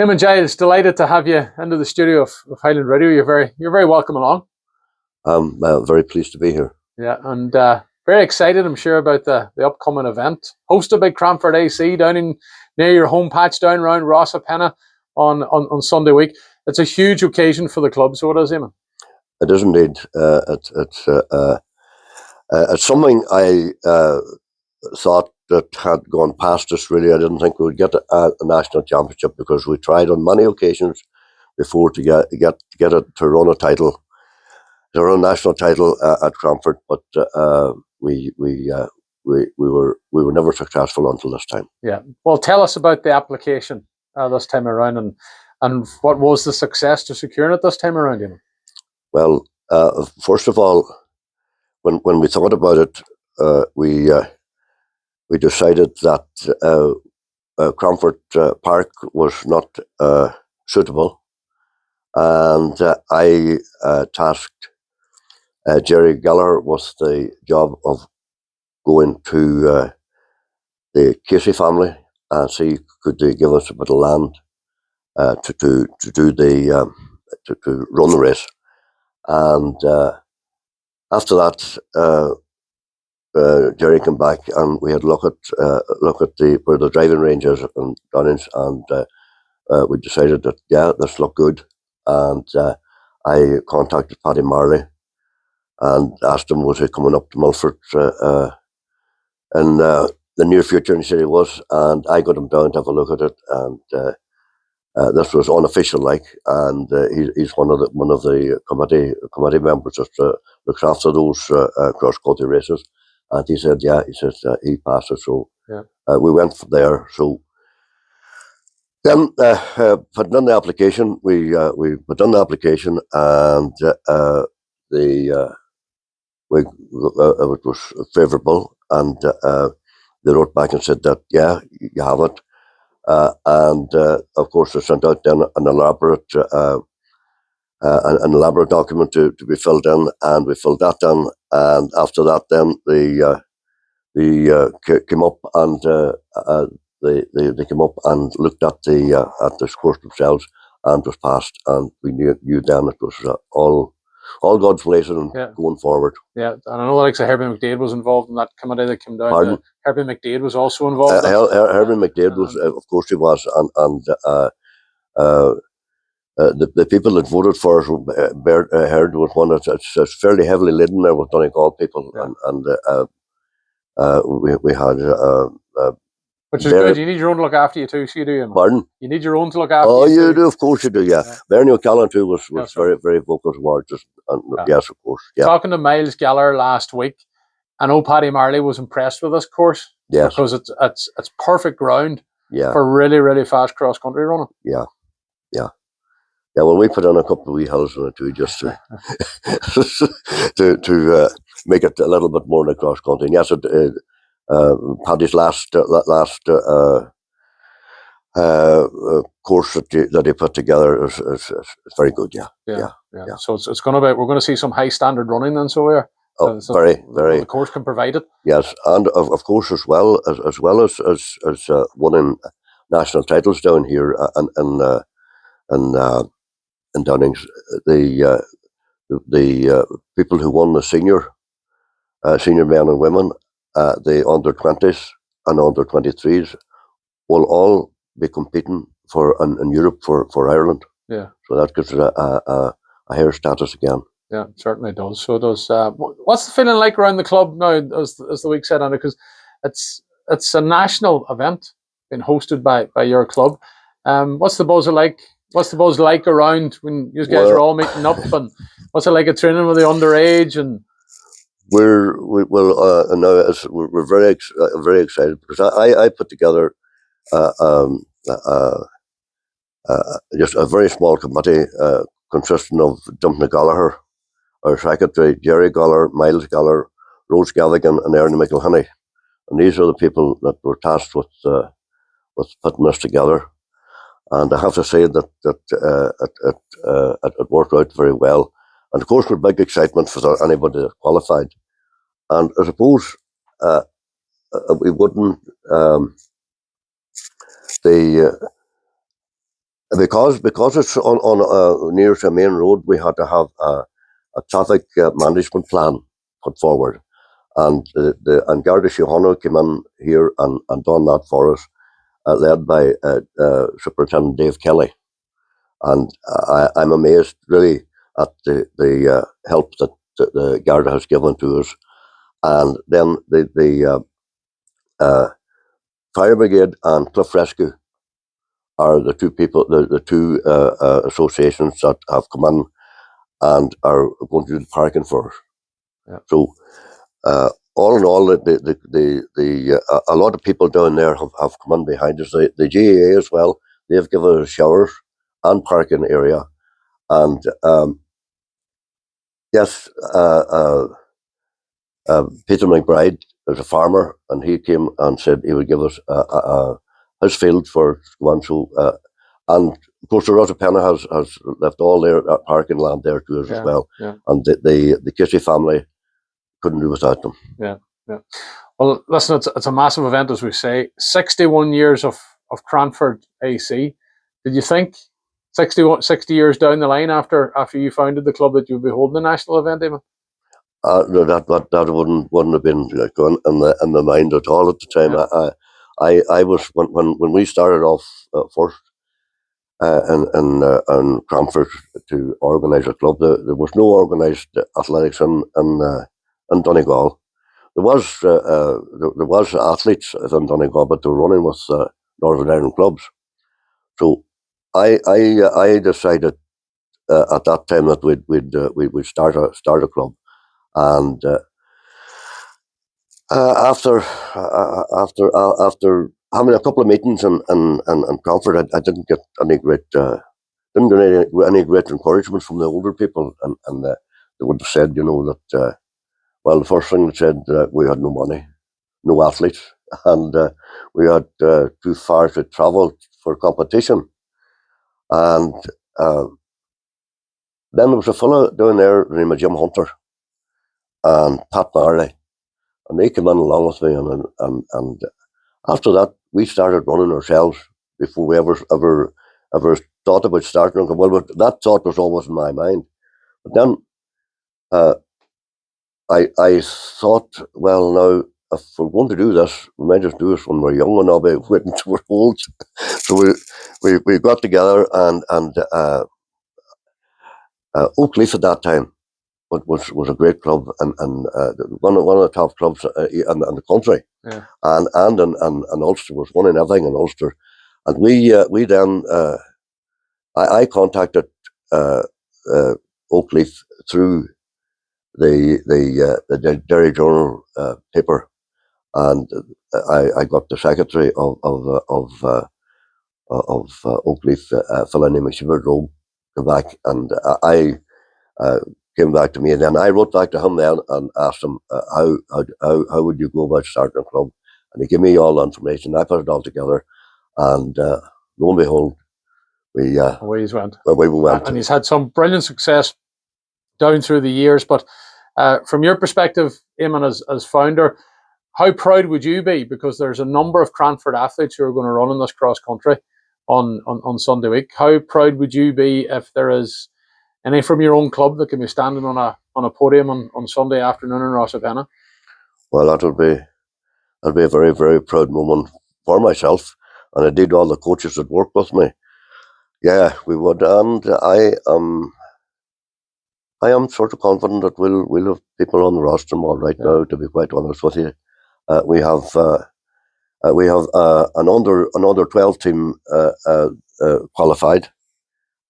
Eamon, Giles, delighted to have you into the studio of Highland Radio. You're very welcome along. I'm very pleased to be here. Yeah, and very excited, I'm sure, about the upcoming event hosted by Cranford AC down near your home patch down around Rossapena on Sunday week. It's a huge occasion for the club, so it is, Eamon. It is indeed. It's something I thought that had gone past us. Really, I didn't think we would get a national championship because we tried on many occasions before to get it to run a title, to run a national title at Cranford, but we were never successful until this time. Yeah. Well, tell us about the application this time around, and what was the success to securing it this time around, Eamon? Well, first of all, when we thought about it, we decided that Cranford Park was not suitable, and I tasked Jerry Gallagher with the job of going to the Casey family and see could they give us a bit of land to do the to run the race, and after that. Jerry came back and we had look at where the driving range is and Downings, and we decided that this looked good, and I contacted Paddy Marley and asked him was he coming up to Milford in the near future, and he said he was, and I got him down to have a look at it, and this was unofficial, and he's one of the committee members that looks after those cross country races. And he said, he passed it. So we went from there. So then putting in the application, we put in the application, and it was favourable, and they wrote back and said that you have it, and of course they sent out then an elaborate document to be filled in, and we filled that in, and after that then they came up and they came up and looked at the scores themselves, and was passed, and we knew then it was all God's blessing going forward. Yeah, and I know like Herbie McDade was involved in that committee that came down. Pardon? Herbie McDade was also involved. Herbie McDade was, of course, he was, and the people that voted for us, Heard was one that's fairly heavily laden there with Donegal people, and we had. Which is good. You need your own to look after you too, so you do. Eamon. Pardon? You need your own to look after you. Oh, you too. do, of course you do, yeah. Bernie O'Callaghan too was very, very vocal towards us, and yes, of course. Yeah. Talking to Miles Gallagher last week, I know Paddy Marley was impressed with this course. Yes. Because it's perfect ground for really, really fast cross country running. Yeah. Yeah, well, we put on a couple of wee hills on it too, just to to make it a little bit more like cross country. And yes, Paddy's last course that he put together is very good. Yeah. So it's going to be, we're going to see some high standard running then. So we're very. The course can provide it. Yes, and of course as well as winning national titles down here in Downings, the people who won the senior men and women, the under-20s and under-23s will all be competing in Europe for Ireland. Yeah. So that gives it a higher status again. Yeah, it certainly does. So it does. What's the feeling like around the club now, as the week said, Andy? Because it's a national event being hosted by your club. What's the buzz like? What's the buzz like around when you guys are all meeting up, and what's it like at training with the underage? And we're very excited because I put together just a very small committee consisting of Dumpney Gallagher, our secretary, Jerry Gallagher, Miles Gallagher, Rose Gallagher, and Ernie McElhinney, and these are the people that were tasked with putting this together. And I have to say that it worked out very well. And of course, with big excitement for anybody that qualified. And I suppose we wouldn't Because it's on near to a main road, we had to have a traffic management plan put forward, and and Garda Síochána came in here and done that for us, led by Superintendent Dave Kelly, and I'm amazed really at the help that the Garda has given to us, and then the Fire Brigade and Cliff Rescue are the two people, the two associations that have come in and are going to do the parking for us. Yeah. So, all in all, a lot of people down there have come in behind us. The GAA as well, they've given us showers and parking area. And yes, Peter McBride is a farmer, and he came and said he would give us his field for one. So, and of course, the Rosapenna has left all their parking land there to us as well. Yeah. And the Casey family couldn't do without them. Yeah. Well, listen, it's a massive event, as we say. 61 years of Cranford AC. Did you think 60 years down the line after you founded the club that you'd be holding a national event, Eamon? No, that wouldn't have been going in the mind at all at the time. Yeah. I was when we started off first in Cranford to organise a club. There was no organised athletics in Donegal. There was athletes in Donegal, but they were running with Northern Ireland clubs. So I decided at that time that we'd start a club, and after having a couple of meetings in Cranford, I didn't get any great encouragement from the older people, and they would have said, that well, the first thing they said, we had no money, no athletes, and we had too far to travel for competition. And then there was a fellow down there named Jim Hunter and Pat Marley, and they came in along with me, and after that we started running ourselves before we ever thought about starting. Well, that thought was always in my mind, but then I thought, well, now if we're going to do this, we might just do this when we're young and not be waiting till we're old. So we got together, and Oakleaf at that time was a great club, and one of the top clubs in the country. Yeah. And in Ulster, was winning everything in Ulster, and we then I contacted Oakleaf through the Derry Journal paper, and I got the secretary of Oakleaf, a fellow named Shubert Robe, come back, and I came back to me, and then I wrote back to him then and asked him how would you go about starting a club, and he gave me all the information. I put it all together, and lo and behold, away he went. Away we went. And he's had some brilliant success down through the years. But from your perspective, Eamon, as founder, how proud would you be? Because there's a number of Cranford athletes who are going to run in this cross country on Sunday week. How proud would you be if there is any from your own club that can be standing on a podium on Sunday afternoon in Rosapenna? Well, that'll be a very, very proud moment for myself, and indeed all the coaches that work with me. Yeah, we would, and I am sort of confident that we'll have people on the roster all right now. To be quite honest with you, we have an under 12 team qualified.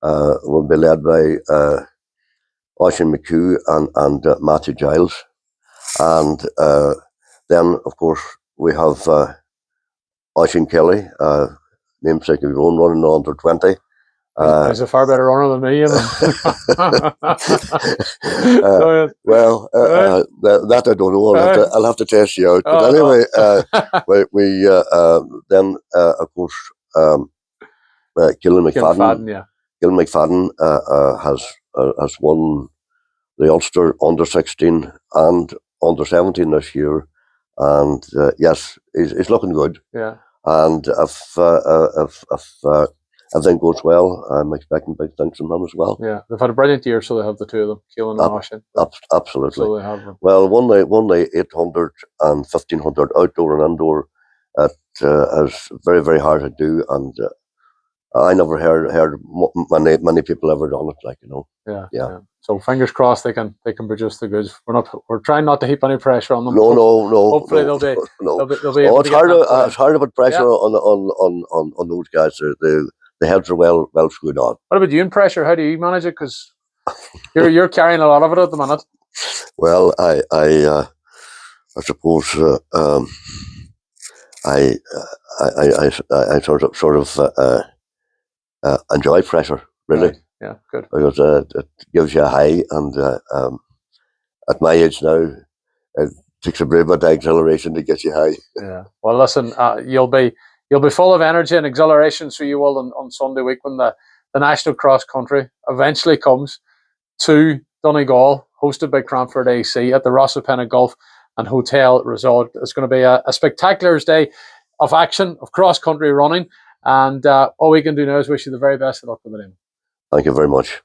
Will be led by Oisin McHugh and Matthew Giles, and then of course we have Oisin Kelly, namesake of your own, running under 20. He's a far better runner than me. Well, that I don't know. I'll have to test you out. But anyway, we then of course Killian McFadden. Killian McFadden has won the Ulster under 16 and under 17 this year, and yes, he's looking good. Yeah. And if everything goes well, I'm expecting big things from them as well. Yeah, they've had a brilliant year, so they have the two of them, Keelan and Oisin. Absolutely. So they have them. Well, won the 800 and 1500 outdoor and indoor. It is very, very hard to do, and I never heard many people ever done it. Like, you know. Yeah. So fingers crossed they can produce the goods. We're trying not to heap any pressure on them. No. Hopefully they'll be able to get it's hard to put pressure on those guys. The heads are well screwed on. What about you and pressure? How do you manage it? Because you're carrying a lot of it at the minute. Well, I suppose I sort of enjoy pressure, really. Right. Yeah, good. Because it gives you a high, and at my age now, it takes a bit of exhilaration to get you high. Yeah. Well, listen, you'll be full of energy and exhilaration, so you will on Sunday week when the national cross country eventually comes to Donegal, hosted by Cranford AC at the Rossapena Golf and Hotel Resort. It's going to be a spectacular day of action, of cross country running, and all we can do now is wish you the very best of luck with it. Thank you very much.